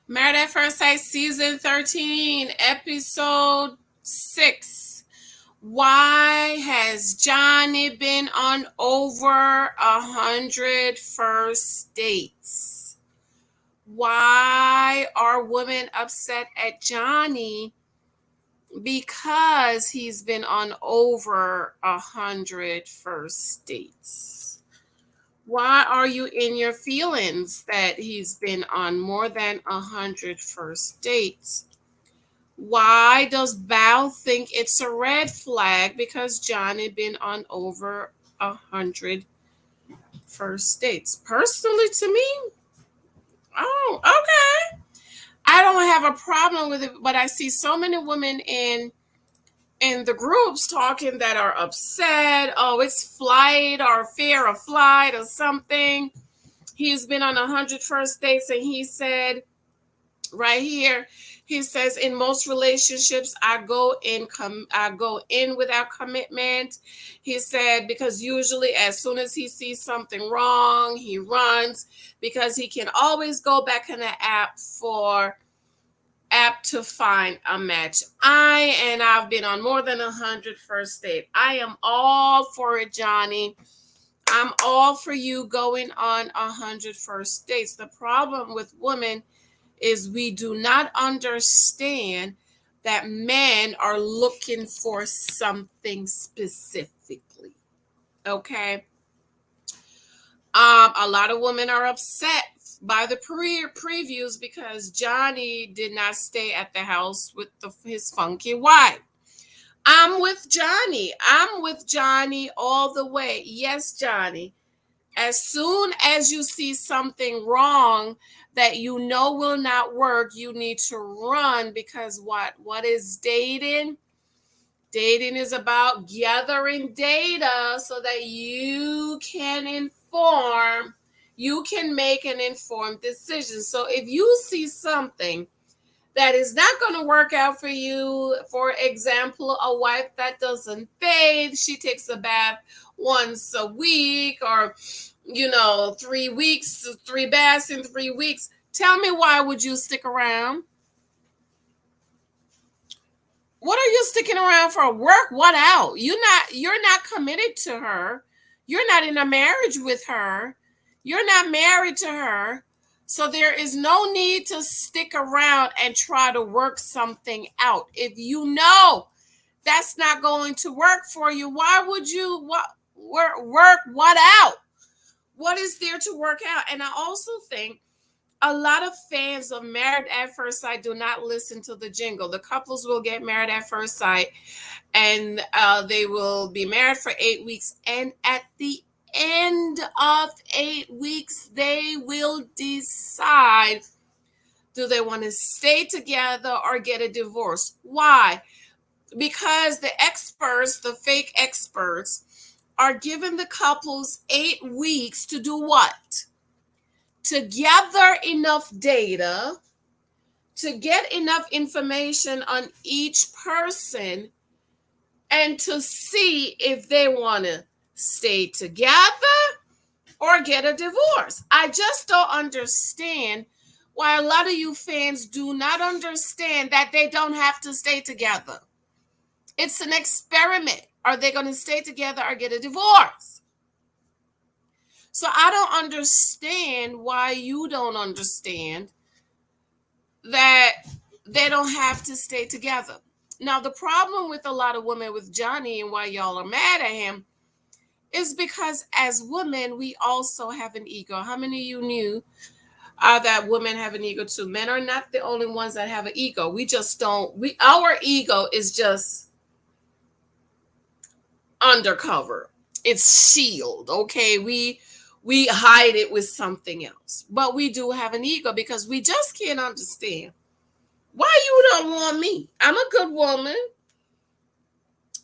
Married at First Sight, Season 13, Episode 6. Why has Johnny been on over 100 first dates? Why are women upset at Johnny because he's been on over 100 first dates? Why are you in your feelings that he's been on more than 100 first dates? Why does Val think it's a red flag because Johnny been on over 100 first dates? Personally, to me, oh, okay. I don't have a problem with it, but I see so many women in the groups talking that are upset. Oh, it's flight or fear of flight or something. He's been on 100 first dates, and he said right here, he says in most relationships I go in without commitment. He said because usually as soon as he sees something wrong, he runs because he can always go back in the app to find a match. I've been on more than 100 first date. I am all for it, Johnny. I'm all for you going on 100 first dates. The problem with women is we do not understand that men are looking for something specifically. Okay. A lot of women are upset by the previews because Johnny did not stay at the house with his funky wife. I'm with Johnny. I'm with Johnny all the way. Yes, Johnny. As soon as you see something wrong that you know will not work, you need to run because what is dating? Dating is about gathering data so that you can make an informed decision. So if you see something that is not going to work out for you, for example, a wife that doesn't bathe, she takes a bath once a week, or 3 weeks, 3 baths in 3 weeks. Tell me, why would you stick around? What are you sticking around for? Work what out? You're not committed to her. You're not in a marriage with her. You're not married to her. So there is no need to stick around and try to work something out. If you know that's not going to work for you, why would you work what out? What is there to work out? And I also think a lot of fans of Married at First Sight do not listen to the jingle. The couples will get married at first sight, and they will be married for 8 weeks. And at the end of 8 weeks, they will decide, do they want to stay together or get a divorce? Why? Because the experts, the fake experts, are giving the couples 8 weeks to do what? To gather enough data, to get enough information on each person, and to see if they want to stay together or get a divorce. I just don't understand why a lot of you fans do not understand that they don't have to stay together. It's an experiment. Are they going to stay together or get a divorce? So I don't understand why you don't understand that they don't have to stay together. Now, the problem with a lot of women with Johnny and why y'all are mad at him is because as women, we also have an ego. How many of you knew that women have an ego too? Men are not the only ones that have an ego. We just don't, our ego is just undercover. It's shield, okay? We hide it with something else. But we do have an ego because we just can't understand why you don't want me. I'm a good woman.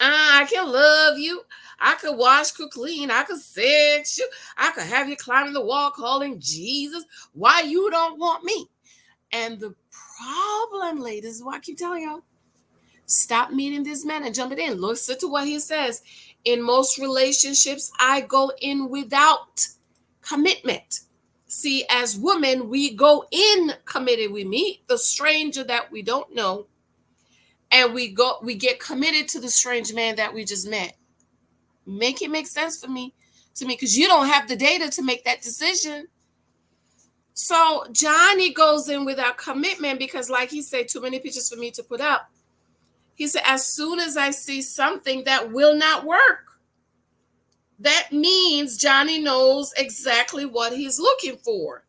I can love you. I could wash, cook, clean. I could sex you. I could have you climbing the wall calling Jesus. Why you don't want me? And the problem, ladies, is what I keep telling y'all. Stop meeting this man and jump it in. Listen to what he says. In most relationships, I go in without commitment. See, as women, we go in committed. We meet the stranger that we don't know, and we get committed to the strange man that we just met. Make it make sense to me, because you don't have the data to make that decision. So Johnny goes in without commitment because, like he said, too many pictures for me to put up. He said, as soon as I see something that will not work, that means Johnny knows exactly what he's looking for.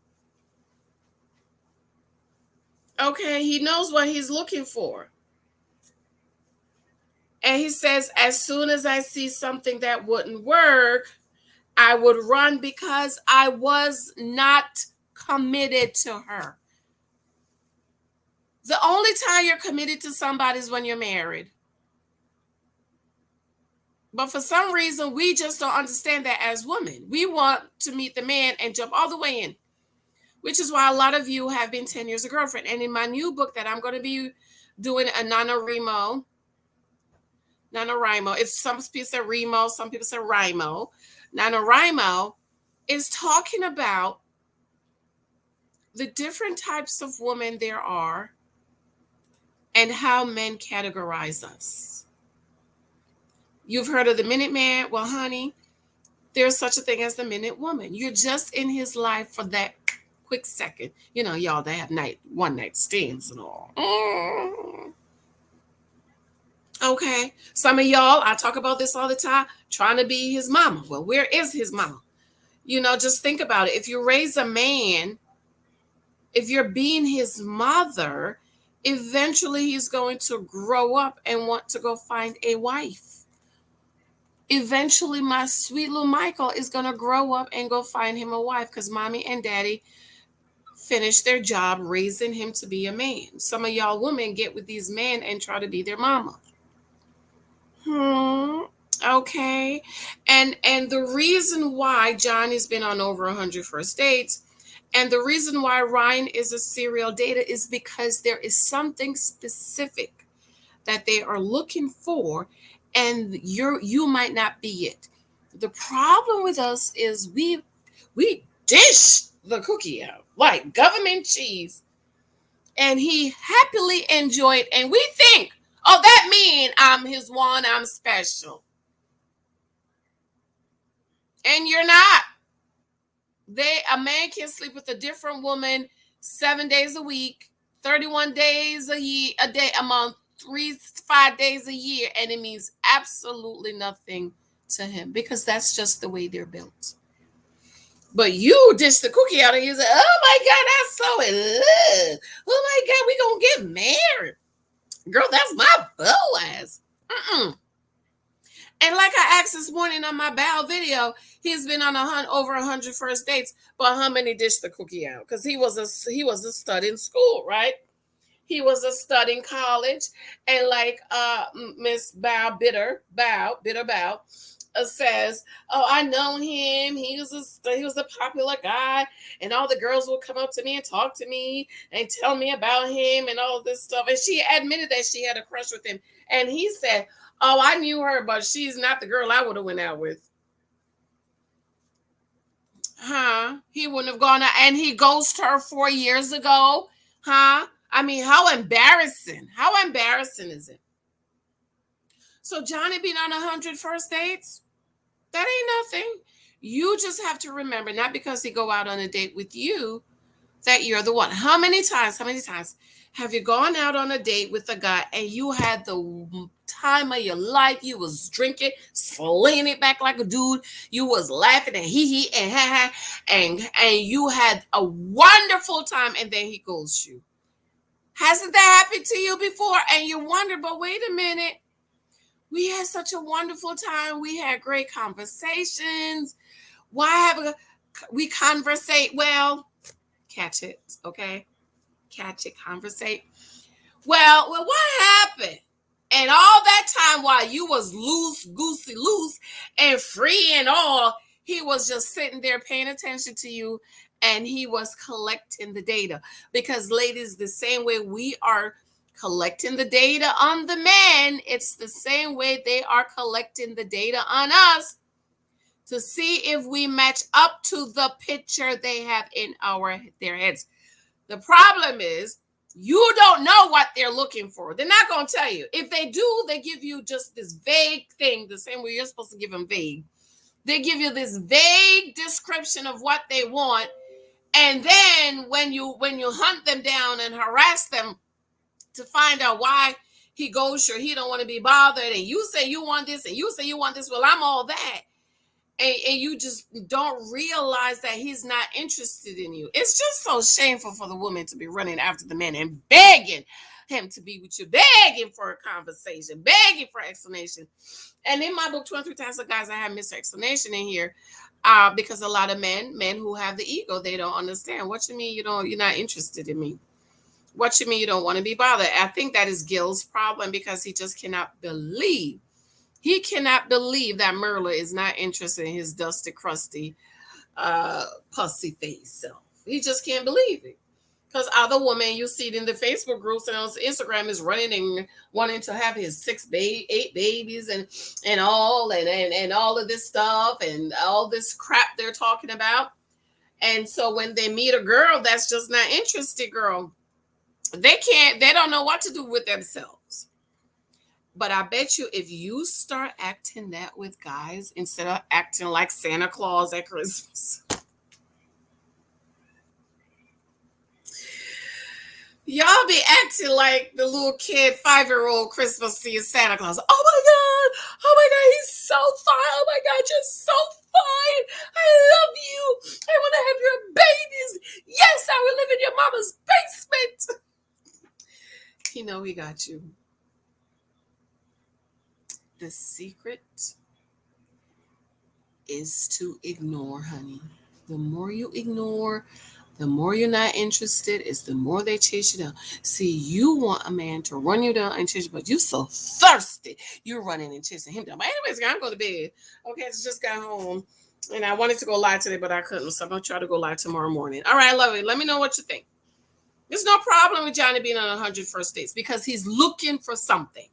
Okay, he knows what he's looking for. And he says, as soon as I see something that wouldn't work, I would run because I was not committed to her. The only time you're committed to somebody is when you're married. But for some reason, we just don't understand that as women. We want to meet the man and jump all the way in, which is why a lot of you have been 10 years a girlfriend. And in my new book that I'm going to be doing, a NaNoWriMo, it's some people say Remo, some people say Rimo. NaNoWriMo is talking about the different types of women there are and how men categorize us. You've heard of the minute man. Well, honey, there's such a thing as the minute woman. You're just in his life for that quick second. You know, y'all, they have one night stands and all. Okay. Some of y'all, I talk about this all the time, trying to be his mama. Well, where is his mama? You know, just think about it. If you raise a man, if you're being his mother, eventually he's going to grow up and want to go find a wife. Eventually, my sweet little Michael is going to grow up and go find him a wife because mommy and daddy finished their job raising him to be a man. Some of y'all women get with these men and try to be their mama. Okay. And the reason why Johnny's been on over 100 first dates, and the reason why Ryan is a serial dater is because there is something specific that they are looking for, and you might not be it. The problem with us is we dish the cookie out like government cheese, and he happily enjoyed, and we think, oh, that means I'm his one, I'm special. And you're not. A man can sleep with a different woman 7 days a week, 31 days a month, 5 days a year, and it means absolutely nothing to him because that's just the way they're built. But you dish the cookie out and you say, oh my God, that's so in love. Oh my God, we gonna get married. Girl, that's my Boaz. And like I asked this morning on my bow video, he's been on over 100 first dates, but how many dished the cookie out? Because he was a stud in school, right? He was a stud in college, and like Miss Bitter Bow says, oh, I know him. He was a popular guy, and all the girls would come up to me and talk to me and tell me about him and all this stuff. And she admitted that she had a crush with him, and he said, oh, I knew her, but she's not the girl I would have went out with. He wouldn't have gone out, and he ghosted her 4 years ago. I mean, how embarrassing. How embarrassing is it? So Johnny being on 100 first dates, that ain't nothing. You just have to remember, not because he go out on a date with you, that you're the one. How many times have you gone out on a date with a guy and you had the time of your life? You was drinking, slinging it back like a dude. You was laughing and hee and ha ha, and you had a wonderful time, and then he ghosts you. Hasn't that happened to you before? And you wonder, but wait a minute. We had such a wonderful time. We had great conversations. Why haven't we conversate? Well, catch it, okay? Catch it, conversate. Well, what happened? And all that time while you was goosey loose and free and all, he was just sitting there paying attention to you, and he was collecting the data. Because ladies, the same way we are collecting the data on the men, it's the same way they are collecting the data on us to see if we match up to the picture they have in their heads. The problem is you don't know what they're looking for. They're not going to tell you. If they do, they give you just this vague thing, the same way you're supposed to give them vague. They give you this vague description of what they want. And then when you hunt them down and harass them to find out why he goes sure he don't want to be bothered, and you say you want this and you say you want this, well, I'm all that. And you just don't realize that he's not interested in you. It's just so shameful for the woman to be running after the man and begging him to be with you, begging for a conversation, begging for explanation. And in my book, 23 Types of Guys, I have Mr. Explanation in here because a lot of men who have the ego, they don't understand. What you mean you're not interested in me? What you mean you don't want to be bothered? I think that is Gil's problem because he just cannot believe. He cannot believe that Merla is not interested in his dusty, crusty, pussy face self. He just can't believe it. Because other women, you see it in the Facebook groups and on Instagram, is running and wanting to have his 8 babies and all of this stuff and all this crap they're talking about. And so when they meet a girl that's just not interested, girl, they don't know what to do with themselves. But I bet you if you start acting that with guys instead of acting like Santa Claus at Christmas, y'all be acting like the little kid, 5-year-old Christmas seeing Santa Claus. Oh my God, he's so fine. Oh my God, you're so fine. I love you. I want to have your babies. Yes, I will live in your mama's basement. You know he got you. The secret is to ignore, honey. The more you ignore, the more you're not interested, is the more they chase you down. See, you want a man to run you down and chase you, but you're so thirsty. You're running and chasing him down. But anyways, I'm going to bed. Okay, I just got home. And I wanted to go live today, but I couldn't. So I'm going to try to go live tomorrow morning. All right, I love it. Let me know what you think. There's no problem with Johnny being on 100 first dates because he's looking for something.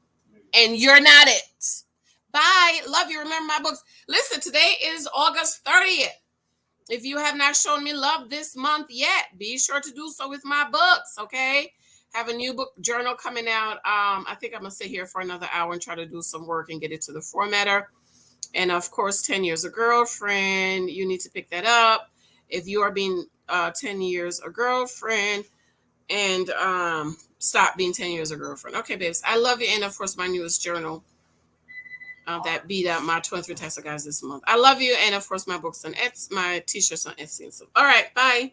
And you're not it. Bye. Love you. Remember my books. Listen, today is August 30th. If you have not shown me love this month yet, be sure to do so with my books, okay? Have a new book journal coming out. I think I'm going to sit here for another hour and try to do some work and get it to the formatter. And, of course, 10 Years a Girlfriend. You need to pick that up. If you are being 10 years a girlfriend and stop being 10 years a girlfriend. Okay, babes. I love you. And, of course, my newest journal. That beat out my 23 Types of Guys this month. I love you. And, of course, my books on Etsy, my t-shirts on Etsy and stuff. All right. Bye.